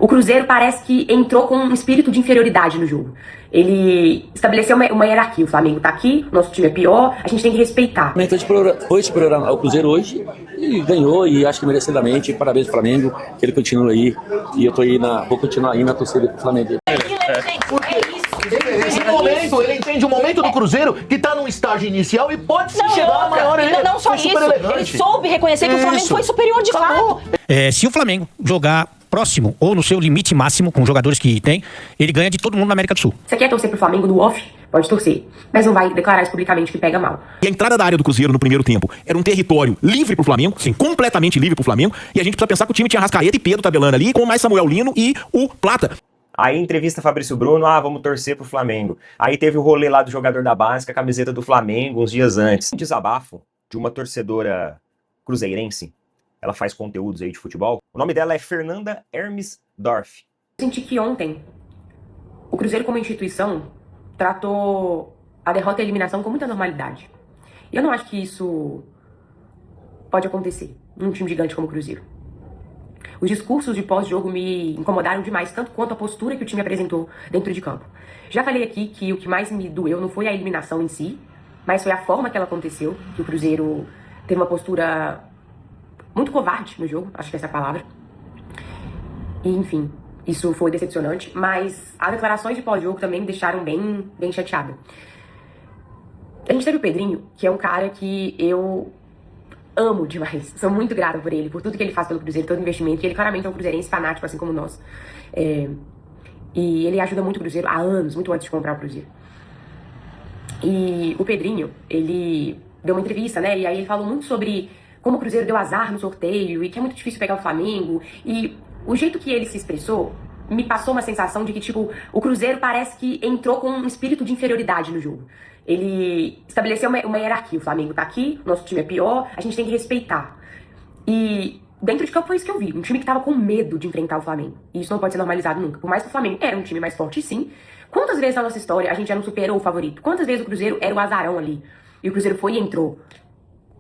O Cruzeiro parece que entrou com um espírito de inferioridade no jogo. Ele estabeleceu uma hierarquia. O Flamengo tá aqui, nosso time é pior, a gente tem que respeitar. Foi superior ao Cruzeiro hoje e ganhou, e acho que merecidamente. Parabéns ao Flamengo, que ele continua aí. E eu vou continuar aí na torcida do Flamengo. Ele entende o momento do Cruzeiro que tá num estágio inicial e pode chegar a maior. Não só isso, ele soube reconhecer que o Flamengo foi superior de fato. Se o Flamengo jogar próximo ou no seu limite máximo com os jogadores que tem, ele ganha de todo mundo na América do Sul. Você quer torcer pro Flamengo no off? Pode torcer, mas não vai declarar isso publicamente que pega mal. E a entrada da área do Cruzeiro no primeiro tempo era um território livre pro Flamengo, sim, completamente livre pro Flamengo, e a gente precisa pensar que o time tinha Arrascaeta e Pedro tabelando ali, com mais Samuel Lino e o Plata. Aí entrevista Fabrício Bruno, vamos torcer pro Flamengo. Aí teve o rolê lá do jogador da base com a camiseta do Flamengo uns dias antes. Um desabafo de uma torcedora cruzeirense. Ela faz conteúdos aí de futebol. O nome dela é Fernanda Hermes Dorf. Eu senti que ontem o Cruzeiro como instituição tratou a derrota e a eliminação com muita normalidade. E eu não acho que isso pode acontecer num time gigante como o Cruzeiro. Os discursos de pós-jogo me incomodaram demais, tanto quanto a postura que o time apresentou dentro de campo. Já falei aqui que o que mais me doeu não foi a eliminação em si, mas foi a forma que ela aconteceu, que o Cruzeiro teve uma postura muito covarde no jogo, acho que essa é a palavra. E, enfim, isso foi decepcionante, mas as declarações de pós-jogo também me deixaram bem chateada. A gente teve o Pedrinho, que é um cara que eu amo demais. Sou muito grata por ele, por tudo que ele faz pelo Cruzeiro, todo o investimento. E ele claramente é um cruzeirense fanático, assim como nós. E ele ajuda muito o Cruzeiro há anos, muito antes de comprar o Cruzeiro. E o Pedrinho, ele deu uma entrevista, né? E aí ele falou muito sobre como o Cruzeiro deu azar no sorteio e que é muito difícil pegar o Flamengo. E o jeito que ele se expressou me passou uma sensação de que, tipo, o Cruzeiro parece que entrou com um espírito de inferioridade no jogo. Ele estabeleceu uma hierarquia. O Flamengo tá aqui, nosso time é pior, a gente tem que respeitar. E dentro de campo foi isso que eu vi. Um time que tava com medo de enfrentar o Flamengo. E isso não pode ser normalizado nunca. Por mais que o Flamengo era um time mais forte, sim. Quantas vezes na nossa história a gente já não superou o favorito? Quantas vezes o Cruzeiro era o azarão ali? E o Cruzeiro foi e entrou.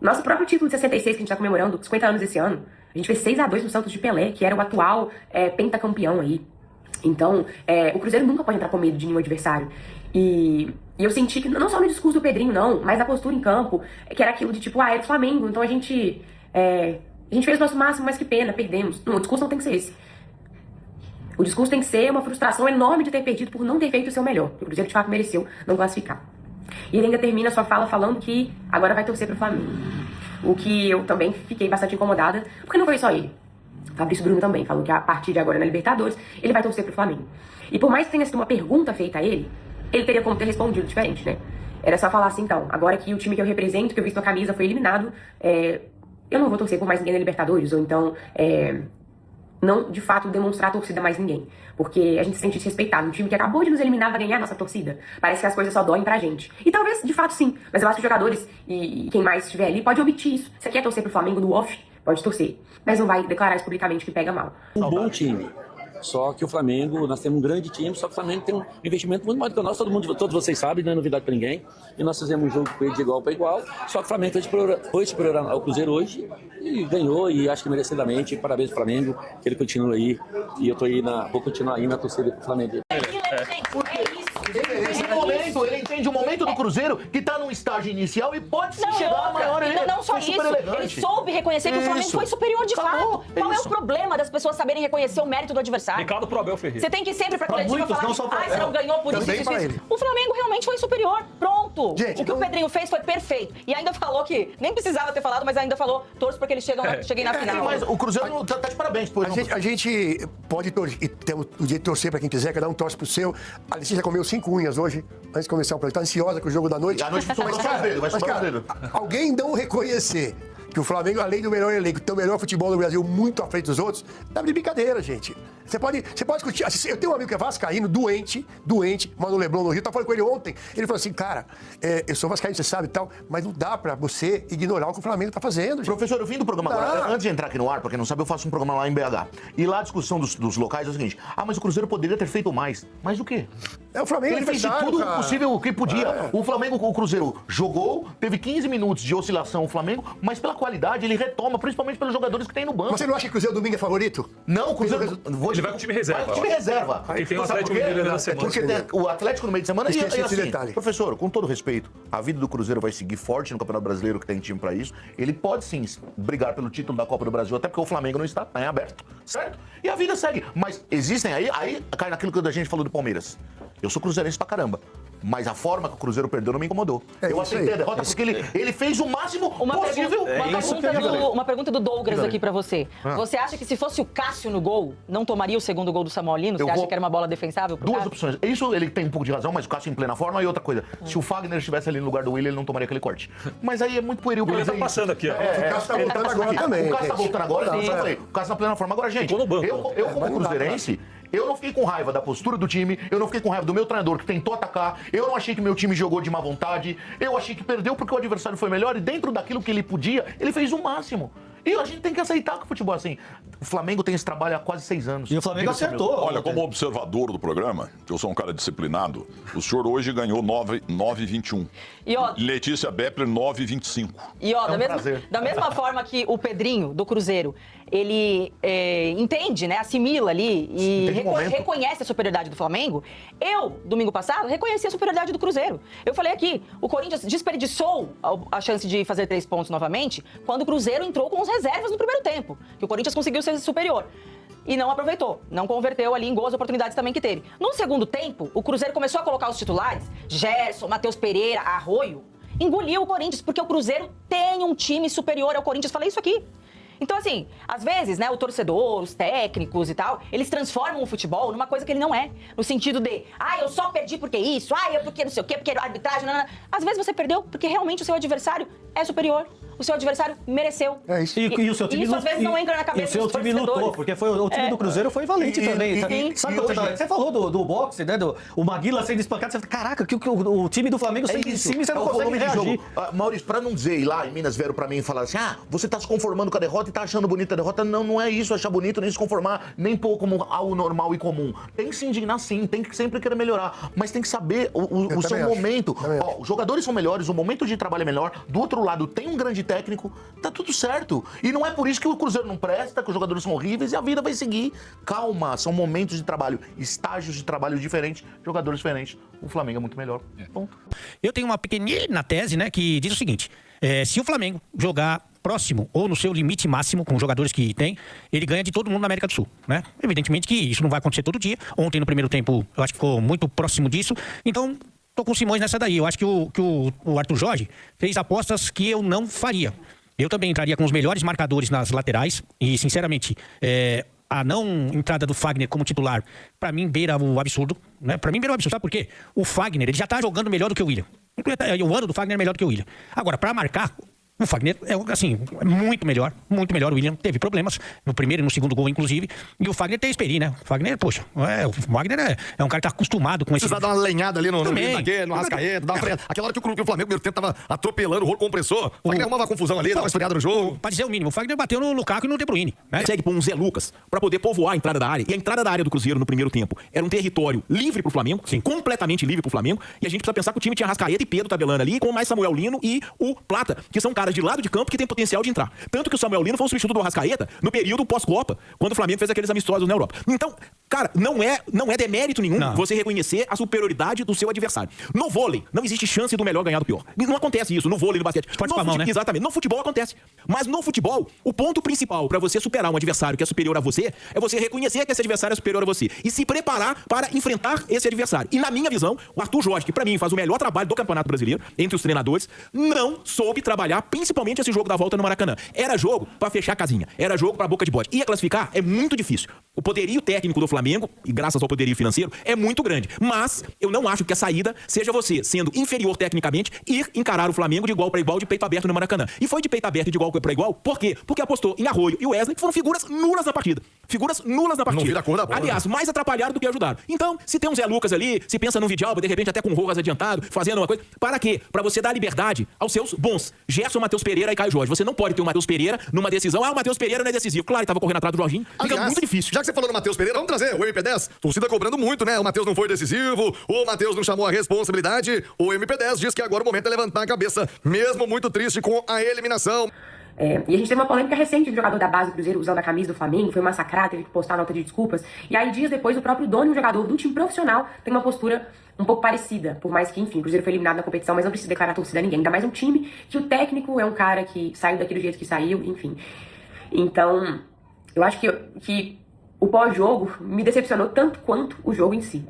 Nosso próprio título de 66 que a gente tá comemorando, 50 anos esse ano, a gente fez 6-2 no Santos de Pelé, que era o atual pentacampeão aí. Então, o Cruzeiro nunca pode entrar com medo de nenhum adversário. E eu senti que, não só no discurso do Pedrinho, não, mas na postura em campo, que era aquilo de tipo, era o Flamengo, então a gente fez o nosso máximo, mas que pena, perdemos. Não, o discurso não tem que ser esse. O discurso tem que ser uma frustração enorme de ter perdido por não ter feito o seu melhor. O Cruzeiro de fato mereceu não classificar. E ele ainda termina a sua fala falando que agora vai torcer pro Flamengo. O que eu também fiquei bastante incomodada, porque não foi só ele. Fabrício Bruno também falou que a partir de agora na Libertadores ele vai torcer pro Flamengo. E por mais que tenha sido uma pergunta feita a ele teria como ter respondido diferente, né? Era só falar assim, então, agora que o time que eu represento, que eu visto a camisa, foi eliminado, eu não vou torcer por mais ninguém na Libertadores, ou então, não, de fato, demonstrar a torcida a mais ninguém. Porque a gente se sente desrespeitado. Um time que acabou de nos eliminar vai ganhar a nossa torcida. Parece que as coisas só doem pra gente. E talvez, de fato, sim. Mas eu acho que os jogadores e quem mais estiver ali pode omitir isso. Você quer torcer pro Flamengo no off? Pode torcer. Mas não vai declarar isso publicamente que pega mal. Um bom time. Só que o Flamengo, nós temos um grande time, só que o Flamengo tem um investimento muito maior do que o nosso, todos vocês sabem, não é novidade para ninguém. E nós fizemos um jogo com ele de igual para igual, só que o Flamengo foi superior ao Cruzeiro hoje e ganhou, e acho que merecidamente. Parabéns ao Flamengo, que ele continua aí. E eu vou continuar aí na torcida do Flamengo. Ele entende o momento do Cruzeiro que tá num estágio inicial e pode chegar a maior. Não só isso, ele soube reconhecer que o Flamengo foi superior de fato. Qual é o problema das pessoas saberem reconhecer o mérito do adversário? Ricardo Probel Ferreira. Você tem que ir sempre pra coletiva falar, você não ganhou por isso. O Flamengo realmente foi superior. Pronto. Gente, o que o Pedrinho fez foi perfeito. E ainda falou que, nem precisava ter falado, mas ainda falou, torço porque eles cheguem na final. Mas o Cruzeiro tá de parabéns. A gente pode ter o direito de torcer pra quem quiser, cada um torce pro seu. A Letícia já comeu 5 unhas hoje, antes de começar o programa. Tá ansiosa com o jogo da noite. A noite vai ser brasileiro. Alguém não reconhecer que o Flamengo, além do melhor elenco, tem o melhor futebol do Brasil muito à frente dos outros, tá de brincadeira, gente. Você pode discutir. Eu tenho um amigo que é vascaíno, doente, mano Leblon no Rio, tava falando com ele ontem. Ele falou assim, cara, eu sou vascaíno, você sabe e tal, mas não dá pra você ignorar o que o Flamengo tá fazendo. Gente. Professor, eu vim do programa agora, antes de entrar aqui no ar, pra quem não sabe, eu faço um programa lá em BH. E lá a discussão dos locais é o seguinte, mas o Cruzeiro poderia ter feito mais. Mais o quê? É o Flamengo Ele fez adversário, tudo cara. possível que podia. O Flamengo, o Cruzeiro jogou, teve 15 minutos de oscilação o Flamengo, mas pela qualidade ele retoma, principalmente pelos jogadores que tem no banco. Você não acha que o Cruzeiro domingo é favorito? Não, o Cruzeiro... Ele vai com o time reserva. Vai com o time reserva. Aí tem o Sabe Atlético por quê? Mineiro na semana. Porque tem o Atlético no meio de semana Esqueci esse assim, detalhe. professor, com todo respeito, a vida do Cruzeiro vai seguir forte no Campeonato Brasileiro, que tem time pra isso. Ele pode sim brigar pelo título da Copa do Brasil, até porque o Flamengo não está em aberto, certo? E a vida segue. Mas existem aí cai naquilo que a gente falou do Palmeiras. Eu sou cruzeirense pra caramba. Mas a forma que o Cruzeiro perdeu não me incomodou. É Eu isso aceitei aí. a derrota porque ele fez o máximo possível. Uma pergunta do Douglas aqui pra você. Você acha que se fosse o Cássio no gol, não tomaria o segundo gol do Samuel Lino? Você acha que era uma bola defensável pro Duas Cássio? opções. Isso ele tem um pouco de razão, mas o Cássio em plena forma. E outra coisa, se o Fagner estivesse ali no lugar do Willian, ele não tomaria aquele corte. Mas aí é muito pueril pra Ele dizer tá isso. passando aqui, ó. O Cássio tá voltando agora também. O Cássio tá gente. voltando agora, Sim. eu falei, o Cássio na plena forma. Agora, gente, Ficou no banco. eu como cruzeirense, eu não fiquei com raiva da postura do time, eu não fiquei com raiva do meu treinador que tentou atacar, eu não achei que meu time jogou de má vontade, eu achei que perdeu porque o adversário foi melhor e dentro daquilo que ele podia, ele fez o máximo. E a gente tem que aceitar que o futebol é assim. O Flamengo tem esse trabalho há quase 6 anos. E o Flamengo acertou. Olha, como observador do programa, que eu sou um cara disciplinado, o senhor hoje ganhou 9,21. E ó, Letícia Beppler, 9,25. E ó, prazer. da mesma forma que o Pedrinho, do Cruzeiro, ele entende, né, assimila ali e Tem um momento. reconhece a superioridade do Flamengo, eu, domingo passado, reconheci a superioridade do Cruzeiro. Eu falei aqui, o Corinthians desperdiçou a chance de fazer 3 pontos novamente quando o Cruzeiro entrou com as reservas no primeiro tempo, que o Corinthians conseguiu ser superior. E não aproveitou, não converteu ali em gols, oportunidades também que teve. No segundo tempo, o Cruzeiro começou a colocar os titulares, Gerson, Matheus Pereira, Arroio, engoliu o Corinthians, porque o Cruzeiro tem um time superior ao Corinthians, falei isso aqui. Então, assim, às vezes, né, o torcedor, os técnicos e tal, eles transformam o futebol numa coisa que ele não é. No sentido de, eu só perdi porque isso, eu porque não sei o quê, porque arbitragem, não. Às vezes você perdeu porque realmente o seu adversário é superior. O seu adversário mereceu. É isso. E o seu time isso às vezes não entra na cabeça e o dos seu time lutou, torcedores. porque o time do Cruzeiro foi valente também. Sabe quando você falou do boxe, né? O Maguila sendo espancado, você fala, caraca, que o time do Flamengo saiu em cima e você não consegue volume de reagir. jogo. Maurício, pra não dizer, lá em Minas vieram pra mim e falaram assim, você tá se conformando com a derrota e tá achando bonita a derrota. Não é isso, achar bonito, nem se conformar, nem pôr como algo normal e comum. Tem que se indignar sim, tem que sempre querer melhorar, mas tem que saber o seu momento. Os jogadores são melhores, o momento de trabalho é melhor, do outro lado tem um grande técnico, tá tudo certo. E não é por isso que o Cruzeiro não presta, que os jogadores são horríveis e a vida vai seguir. Calma, são momentos de trabalho, estágios de trabalho diferentes, jogadores diferentes. O Flamengo é muito melhor. Ponto. Eu tenho uma pequenina tese, né, que diz o seguinte: se o Flamengo jogar próximo ou no seu limite máximo com os jogadores que tem, ele ganha de todo mundo na América do Sul, né? Evidentemente que isso não vai acontecer todo dia. Ontem, no primeiro tempo, eu acho que ficou muito próximo disso. Então, tô com o Simões nessa daí. Eu acho que o Arthur Jorge fez apostas que eu não faria. Eu também entraria com os melhores marcadores nas laterais e, sinceramente, a não entrada do Fagner como titular, pra mim, beira o absurdo, né? Pra mim, beira o absurdo. Sabe por quê? O Fagner, ele já tá jogando melhor do que o Willian. O ano do Fagner é melhor do que o Willian. Agora, pra marcar, o Fagner é, assim, muito melhor. O Willian teve problemas no primeiro e no segundo gol, inclusive. E o Fagner tem experiência, né? O Fagner, poxa, o Fagner é um cara que tá acostumado com esse... Precisa dar uma lenhada ali no Arrascaeta, dar uma freada. Aquela hora que o Flamengo, primeiro tempo, tava atropelando o rolo compressor. O Fagner arrumava confusão ali, dava uma esfriada no jogo. Pra dizer o mínimo, o Fagner bateu no Lukaku e no De Bruyne, né? Segue por um Zé Lucas pra poder povoar a entrada da área. E a entrada da área do Cruzeiro no primeiro tempo era um território livre pro Flamengo, completamente livre pro Flamengo. E a gente precisa pensar que o time tinha Arrascaeta e Pedro tabelando ali, com mais Samuel Lino e o Plata, que são caras de lado de campo que tem potencial de entrar. Tanto que o Samuel Lino foi um substituto do Arrascaeta no período pós-Copa, quando o Flamengo fez aqueles amistosos na Europa. Então, cara, não é demérito nenhum você reconhecer a superioridade do seu adversário. No vôlei, não existe chance do melhor ganhar do pior. Não acontece isso no vôlei, no basquete. Mão, né? Exatamente. No futebol acontece. Mas no futebol, o ponto principal pra você superar um adversário que é superior a você é você reconhecer que esse adversário é superior a você e se preparar para enfrentar esse adversário. E na minha visão, o Arthur Jorge, que pra mim faz o melhor trabalho do Campeonato Brasileiro, entre os treinadores, não soube trabalhar principalmente esse jogo da volta no Maracanã. Era jogo pra fechar a casinha. Era jogo pra boca de bode. Ia classificar é muito difícil. O poderio técnico do Flamengo, e graças ao poderio financeiro, é muito grande. Mas eu não acho que a saída seja você, sendo inferior tecnicamente, ir encarar o Flamengo de igual pra igual, de peito aberto no Maracanã. E foi de peito aberto e de igual pra igual, por quê? Porque apostou em Arroio e Wesley, que foram figuras nulas na partida. Figuras nulas na partida. Não vira a cor da bola, aliás, mais atrapalharam do que ajudaram. Então, se tem um Zé Lucas ali, se pensa num Vidalba, de repente até com o Rojas adiantado, fazendo uma coisa, para quê? Pra você dar liberdade aos seus bons. Gerson, Matheus Pereira e Caio Jorge. Você não pode ter o Matheus Pereira numa decisão. O Matheus Pereira não é decisivo. Claro, ele tava correndo atrás do Jorginho. Fica muito difícil. Já que você falou no Matheus Pereira, vamos trazer o MP10. Torcida cobrando muito, né? O Matheus não foi decisivo, o Matheus não chamou a responsabilidade. O MP10 diz que agora o momento é levantar a cabeça, mesmo muito triste com a eliminação. E a gente teve uma polêmica recente de um jogador da base do Cruzeiro usando a camisa do Flamengo, foi massacrado, teve que postar nota de desculpas. E aí, dias depois, o próprio dono e um jogador do time profissional tem uma postura um pouco parecida. Por mais que, enfim, o Cruzeiro foi eliminado na competição, mas não precisa declarar torcida a ninguém. Ainda mais um time que o técnico é um cara que saiu daquele jeito que saiu, enfim. Então, eu acho que o pós-jogo me decepcionou tanto quanto o jogo em si.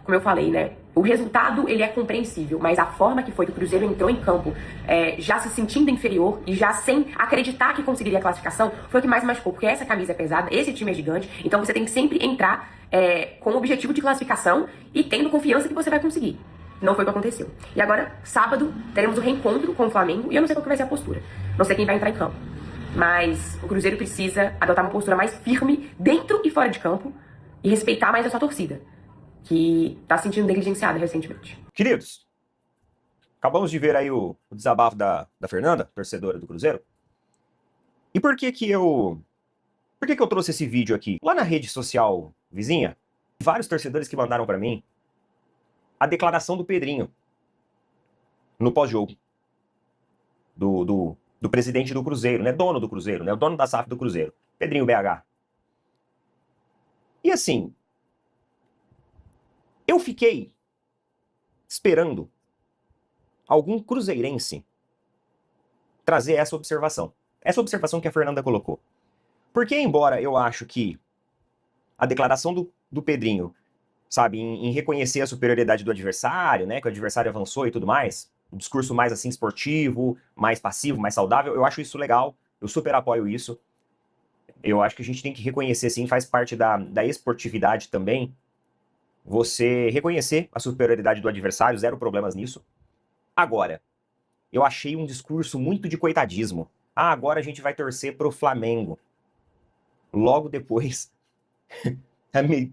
Como eu falei, né? O resultado, ele é compreensível, mas a forma que foi que o Cruzeiro entrou em campo, já se sentindo inferior e já sem acreditar que conseguiria a classificação, foi o que mais machucou, porque essa camisa é pesada, esse time é gigante, então você tem que sempre entrar com o objetivo de classificação e tendo confiança que você vai conseguir. Não foi o que aconteceu. E agora, sábado, teremos o reencontro com o Flamengo, e eu não sei qual que vai ser a postura. Não sei quem vai entrar em campo. Mas o Cruzeiro precisa adotar uma postura mais firme dentro e fora de campo e respeitar mais a sua torcida, que tá se sentindo negligenciada recentemente. Queridos, acabamos de ver aí o desabafo da Fernanda, torcedora do Cruzeiro. E por que que eu trouxe esse vídeo aqui? Lá na rede social vizinha, vários torcedores que mandaram pra mim a declaração do Pedrinho no pós-jogo do presidente do Cruzeiro, né? Dono do Cruzeiro, né? O dono da SAF do Cruzeiro, Pedrinho BH. E assim, eu fiquei esperando algum cruzeirense trazer essa observação que a Fernanda colocou. Porque, embora eu acho que a declaração do Pedrinho, sabe, em reconhecer a superioridade do adversário, né, que o adversário avançou e tudo mais, um discurso mais assim esportivo, mais passivo, mais saudável, eu acho isso legal, eu super apoio isso. Eu acho que a gente tem que reconhecer, sim, faz parte da esportividade também, você reconhecer a superioridade do adversário, zero problemas nisso. Agora, eu achei um discurso muito de coitadismo. Agora a gente vai torcer pro Flamengo. Logo depois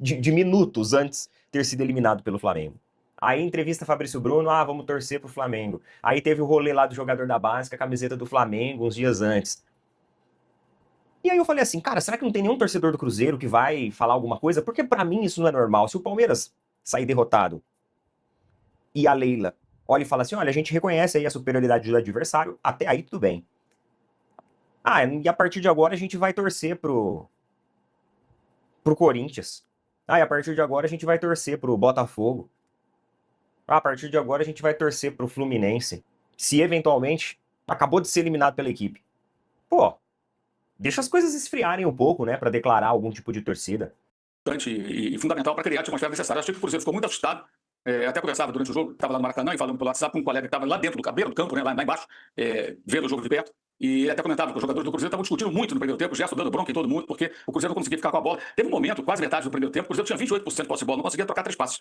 de minutos antes ter sido eliminado pelo Flamengo. Aí entrevista Fabrício Bruno, vamos torcer pro Flamengo. Aí teve o rolê lá do jogador da base com a camiseta do Flamengo uns dias antes. E aí eu falei assim, cara, será que não tem nenhum torcedor do Cruzeiro que vai falar alguma coisa? Porque pra mim isso não é normal. Se o Palmeiras sair derrotado e a Leila olha e fala assim, olha, a gente reconhece aí a superioridade do adversário, até aí tudo bem. E a partir de agora a gente vai torcer pro Corinthians. E a partir de agora a gente vai torcer pro Botafogo. A partir de agora a gente vai torcer pro Fluminense. Se eventualmente acabou de ser eliminado pela equipe. Pô, deixa as coisas esfriarem um pouco, né, pra declarar algum tipo de torcida. E fundamental para criar a atmosfera necessária. Achei que o Cruzeiro ficou muito assustado. Até conversava durante o jogo, estava lá no Maracanã e falando pelo WhatsApp com um colega que estava lá dentro do cabelo do campo, né, lá embaixo, vendo o jogo de perto. E até comentava que os jogadores do Cruzeiro estavam discutindo muito no primeiro tempo, o Gerson dando bronca em todo mundo, porque o Cruzeiro não conseguia ficar com a bola. Teve um momento, quase metade do primeiro tempo, o Cruzeiro tinha 28% de posse de bola, não conseguia trocar 3 passes.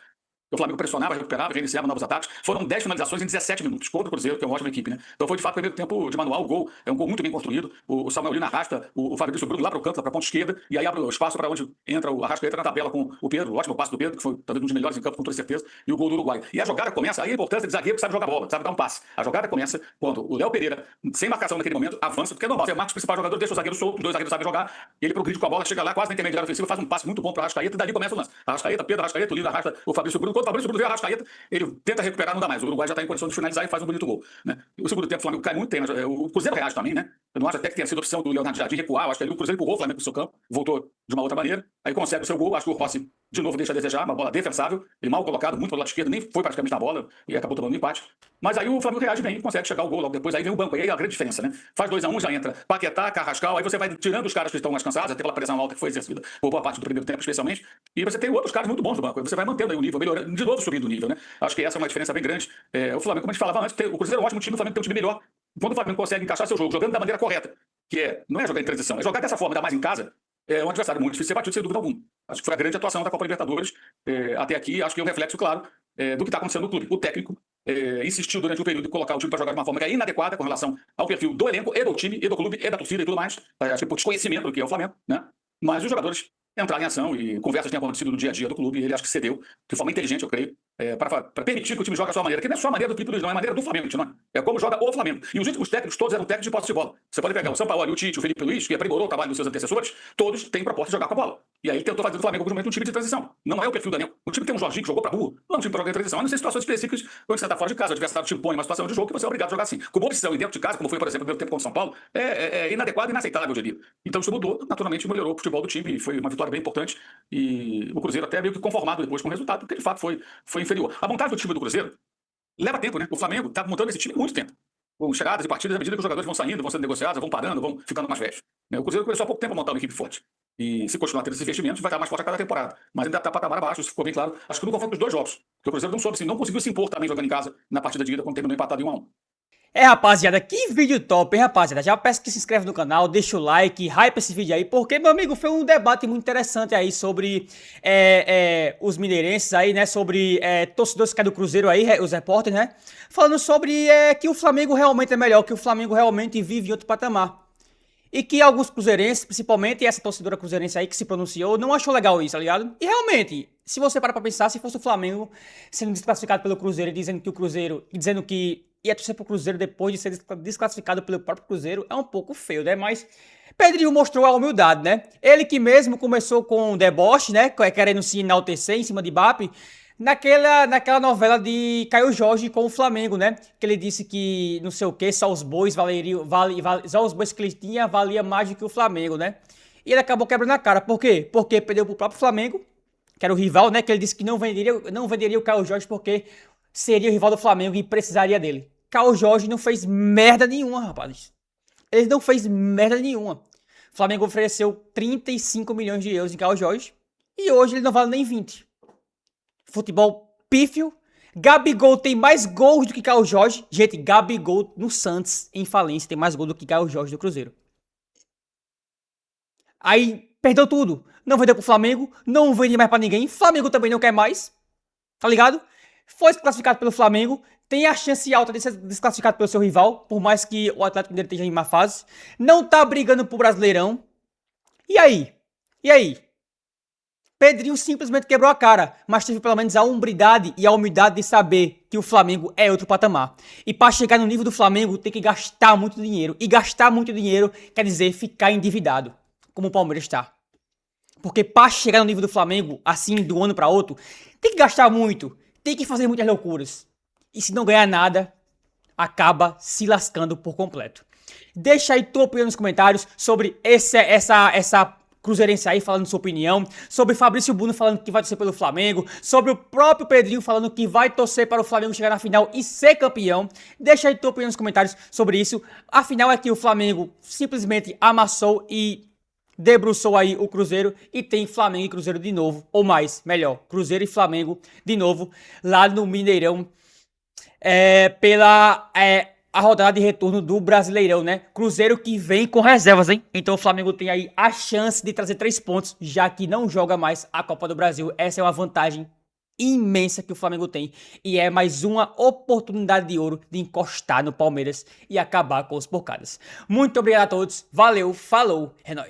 O Flamengo pressionava, recuperava, reiniciava novos ataques. Foram 10 finalizações em 17 minutos contra o Cruzeiro, que é uma ótima equipe, né? Então foi de fato o primeiro tempo de manual, o gol é um gol muito bem construído. O Samuel Lino arrasta o Fabrício Bruno lá para o canto, para a ponta esquerda, e aí abre o espaço para onde entra o Arrascaeta na tabela com o Pedro, o ótimo passe do Pedro, que foi talvez um dos melhores em campo, com toda certeza, e o gol do Uruguai. E a jogada começa, aí a importância de zagueiro que sabe jogar bola, sabe dar um passe. A jogada começa quando o Léo Pereira, sem marcação naquele momento, avança, porque é normal, você marca os principais jogadores, deixa o zagueiro solto, os dois zagueiros sabem jogar, ele progride com a bola, chega lá quase na intermediária ofensiva, faz um passe muito bom para o Arrascaeta, e dali começa o lance. Arrascaeta, Pedro, Arrascaeta, o Lino arrasta o Fabrício Bruno, quando o Fabrício Bruno vê o Arrascaeta, ele tenta recuperar, não dá mais. O Uruguai já está em condição de finalizar e faz um bonito gol, né? O segundo tempo o Flamengo cai muito, o Cruzeiro reage também, né? Eu não acho até que tenha sido opção do Leonardo Jardim recuar, eu acho que ali o Cruzeiro empurrou o Flamengo pro seu campo, voltou de uma outra maneira, aí consegue o seu gol, acho que o Rossi de novo deixa a desejar, uma bola defensável, ele mal colocado, muito pelo lado esquerdo, nem foi praticamente na bola e acabou tomando um empate. Mas aí o Flamengo reage bem e consegue chegar ao gol logo depois, aí vem o banco, aí é a grande diferença, né? Faz 2-1, já entra Paquetá, Carrascal, aí você vai tirando os caras que estão mais cansados, até pela pressão alta que foi exercida por boa parte do primeiro tempo, especialmente, e você tem outros caras muito bons do banco, aí você vai mantendo aí o nível, melhorando, de novo subindo o nível, né? Acho que essa é uma diferença bem grande. O Flamengo, como a gente falava antes, o Cruzeiro é um ótimo time, o Flamengo tem um time melhor. Quando o Flamengo consegue encaixar seu jogo, jogando da maneira correta, que não é jogar em transição, é jogar dessa forma, ainda mais em casa, é um adversário muito difícil de ser batido, sem dúvida alguma. Acho que foi a grande atuação da Copa Libertadores até aqui, acho que é um reflexo claro do que está acontecendo no clube. O técnico insistiu durante o período de colocar o time para jogar de uma forma que é inadequada com relação ao perfil do elenco, e do time, e do clube, e da torcida e tudo mais. Acho que por desconhecimento do que é o Flamengo, né? Mas os jogadores entrar em ação e conversas tinham acontecido no dia a dia do clube e ele acho que cedeu de forma inteligente, eu creio, para permitir que o time jogue a sua maneira, que não é só a maneira do Felipe Luiz, não, é a maneira do Flamengo, não é? É como joga o Flamengo. E os últimos técnicos todos eram técnicos de posse de bola. Você pode pegar o Sampaoli, o Tite, o Felipe Luiz, que aprimorou o trabalho dos seus antecessores, todos têm proposta de jogar com a bola. E aí ele tentou fazer do Flamengo um time de transição. Não é o perfil do Daniel. O time tem um Jorginho que jogou pra burro, não é um time pra jogar em transição, a não ser situações específicas quando você está fora de casa, o adversário te põe uma situação de jogo que você é obrigado a jogar assim. Como opção e dentro de casa, como foi, por exemplo, no primeiro tempo contra o São Paulo, é inadequado e inaceitável, eu diria. Então isso mudou, naturalmente melhorou o futebol do time e foi uma vitória bem importante. E o Cruzeiro até meio que conformado depois com o resultado, porque de fato foi inferior. A montagem do time do Cruzeiro leva tempo, né? O Flamengo tá montando esse time há muito tempo. Com chegadas e partidas, à medida que os jogadores vão saindo, vão sendo negociados, vão parando, vão ficando mais velhos. O Cruzeiro começou há pouco tempo a montar uma equipe forte. E se continuar tendo esses investimentos, vai estar mais forte a cada temporada. Mas ainda está patamar abaixo, isso ficou bem claro. Acho que no confronto dos dois jogos. Porque o Cruzeiro não conseguiu se impor também jogando em casa na partida de ida, quando terminou empatado em 1-1. Rapaziada, que vídeo top, hein, rapaziada? Já peço que se inscreve no canal, deixa o like, hype esse vídeo aí, porque, meu amigo, foi um debate muito interessante aí sobre os mineirenses aí, né, sobre torcedores que é do Cruzeiro aí, os repórteres, né, falando sobre que o Flamengo realmente é melhor, que o Flamengo realmente vive em outro patamar. E que alguns cruzeirenses, principalmente essa torcedora cruzeirense aí que se pronunciou, não achou legal isso, tá ligado? E realmente, se você parar pra pensar, se fosse o Flamengo sendo desclassificado pelo Cruzeiro e dizendo que ia torcer pro Cruzeiro depois de ser desclassificado pelo próprio Cruzeiro, é um pouco feio, né? Mas Pedrinho mostrou a humildade, né? Ele que mesmo começou com um deboche, né? Querendo se enaltecer em cima de Mbappé, naquela novela de Caio Jorge com o Flamengo, né? Que ele disse que, não sei o que, só os bois só os bois que ele tinha valia mais do que o Flamengo, né? E ele acabou quebrando a cara. Por quê? Porque perdeu pro próprio Flamengo, que era o rival, né? Que ele disse que não venderia o Caio Jorge porque seria o rival do Flamengo e precisaria dele. Caio Jorge não fez merda nenhuma, rapaz. Ele não fez merda nenhuma. O Flamengo ofereceu 35 milhões de euros em Caio Jorge e hoje ele não vale nem 20. Futebol pífio. Gabigol tem mais gols do que Caio Jorge. Gente, Gabigol no Santos, em falência, tem mais gols do que Caio Jorge do Cruzeiro. Aí, perdeu tudo. Não vendeu pro Flamengo, não vende mais pra ninguém. Flamengo também não quer mais. Tá ligado? Foi desclassificado pelo Flamengo. Tem a chance alta de ser desclassificado pelo seu rival, por mais que o Atlético Mineiro esteja em má fase. Não tá brigando pro Brasileirão. E aí? E aí? Pedrinho simplesmente quebrou a cara, mas teve pelo menos a hombridade e a humildade de saber que o Flamengo é outro patamar. E para chegar no nível do Flamengo tem que gastar muito dinheiro. E gastar muito dinheiro quer dizer ficar endividado, como o Palmeiras está. Porque para chegar no nível do Flamengo, assim, de um ano para outro, tem que gastar muito, tem que fazer muitas loucuras. E se não ganhar nada, acaba se lascando por completo. Deixa aí tua opinião nos comentários sobre essa cruzeirense aí falando sua opinião, sobre Fabrício Bruno falando que vai torcer pelo Flamengo, sobre o próprio Pedrinho falando que vai torcer para o Flamengo chegar na final e ser campeão. Deixa aí tua opinião nos comentários sobre isso. A final é que o Flamengo simplesmente amassou e debruçou aí o Cruzeiro e tem Flamengo e Cruzeiro de novo, ou mais, melhor, Cruzeiro e Flamengo de novo lá no Mineirão pela a rodada de retorno do Brasileirão, né? Cruzeiro que vem com reservas, hein? Então o Flamengo tem aí a chance de trazer 3 pontos, já que não joga mais a Copa do Brasil. Essa é uma vantagem imensa que o Flamengo tem e é mais uma oportunidade de ouro de encostar no Palmeiras e acabar com os porcadas. Muito obrigado a todos, valeu, falou, é nóis.